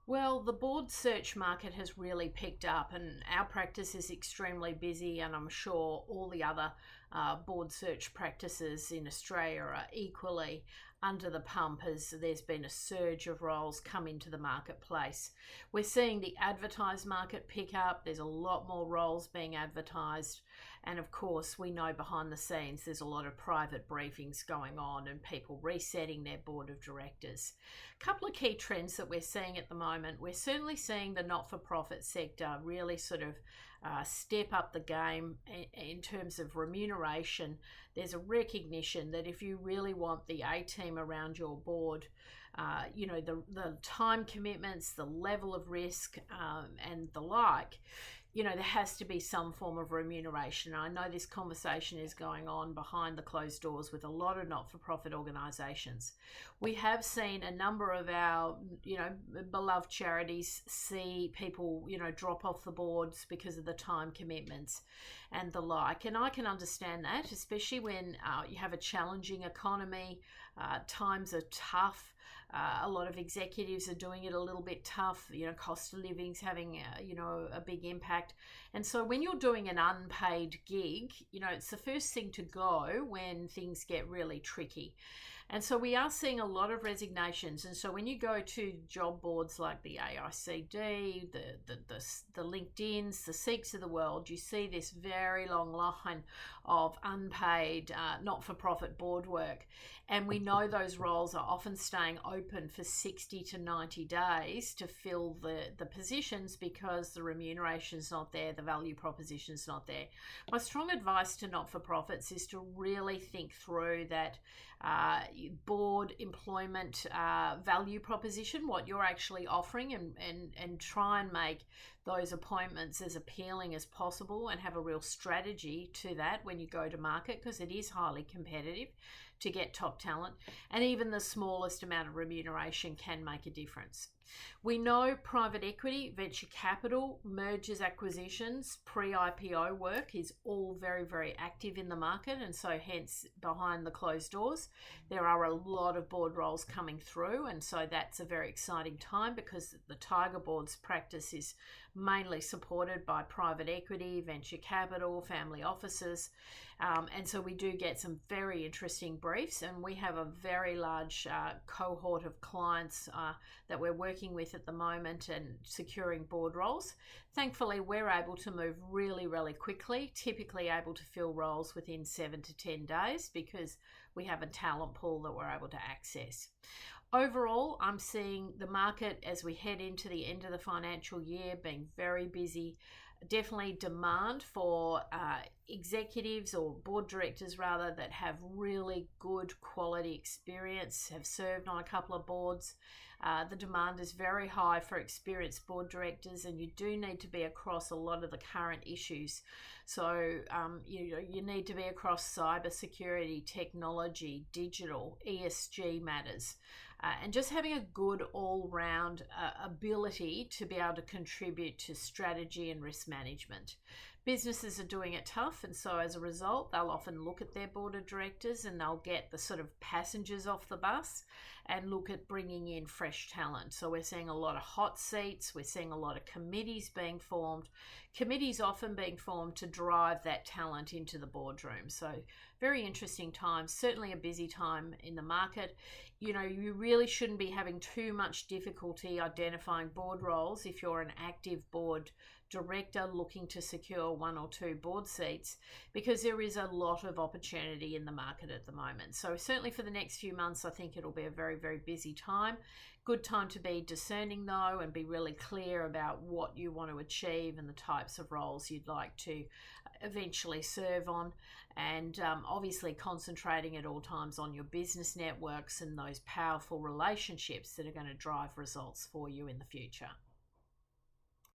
Well, the board search market has really picked up, and our practice is extremely busy, and I'm sure all the other board search practices in Australia are equally under the pump as there's been a surge of roles come into the marketplace. We're seeing the advertised market pick up, there's a lot more roles being advertised, and of course, we know behind the scenes there's a lot of private briefings going on and people resetting their board of directors. A couple of key trends that we're seeing at the moment, we're certainly seeing the not-for-profit sector really sort of step up the game in terms of remuneration. There's a recognition that if you really want the A team around your board, the time commitments, the level of risk, and the like, there has to be some form of remuneration. I know this conversation is going on behind the closed doors with a lot of not-for-profit organisations. We have seen a number of our, beloved charities see people, drop off the boards because of the time commitments and the like. And I can understand that, especially when you have a challenging economy, times are tough. A lot of executives are doing it a little bit tough. Cost of living's having, a big impact. And so when you're doing an unpaid gig, it's the first thing to go when things get really tricky. And so we are seeing a lot of resignations. And so when you go to job boards like the AICD, the LinkedIn's, the Seeks of the world, you see this very long line of unpaid, not-for-profit board work. And we know those roles are often staying open for 60 to 90 days to fill the positions because the remuneration's not there, the value proposition's not there. My strong advice to not-for-profits is to really think through that board employment value proposition, what you're actually offering, and try and make those appointments as appealing as possible and have a real strategy to that when you go to market, because it is highly competitive to get top talent, and even the smallest amount of remuneration can make a difference. We know private equity, venture capital, mergers, acquisitions, pre-IPO work is all very, very active in the market, and so hence behind the closed doors there are a lot of board roles coming through, and so that's a very exciting time because the Tiger Board's practice is mainly supported by private equity, venture capital, family offices, and so we do get some very interesting briefs, and we have a very large cohort of clients that we're working with at the moment and securing board roles. Thankfully, we're able to move really, really quickly, typically able to fill roles within 7 to 10 days because we have a talent pool that we're able to access. Overall, I'm seeing the market as we head into the end of the financial year being very busy. Definitely demand for executives or board directors rather that have really good quality experience, have served on a couple of boards. The demand is very high for experienced board directors, and you do need to be across a lot of the current issues. So you need to be across cybersecurity, technology, digital, ESG matters, and just having a good all-round ability to be able to contribute to strategy and risk management. Businesses are doing it tough, and so as a result, they'll often look at their board of directors and they'll get the sort of passengers off the bus and look at bringing in fresh talent. So we're seeing a lot of hot seats, we're seeing a lot of committees being formed, committees often being formed to drive that talent into the boardroom. So very interesting times, certainly a busy time in the market. You really shouldn't be having too much difficulty identifying board roles if you're an active board director looking to secure 1 or 2 board seats, because there is a lot of opportunity in the market at the moment. So certainly for the next few months, I think it'll be a very, very busy time. Good time to be discerning though, and be really clear about what you want to achieve and the types of roles you'd like to eventually serve on, and obviously concentrating at all times on your business networks and those powerful relationships that are going to drive results for you in the future.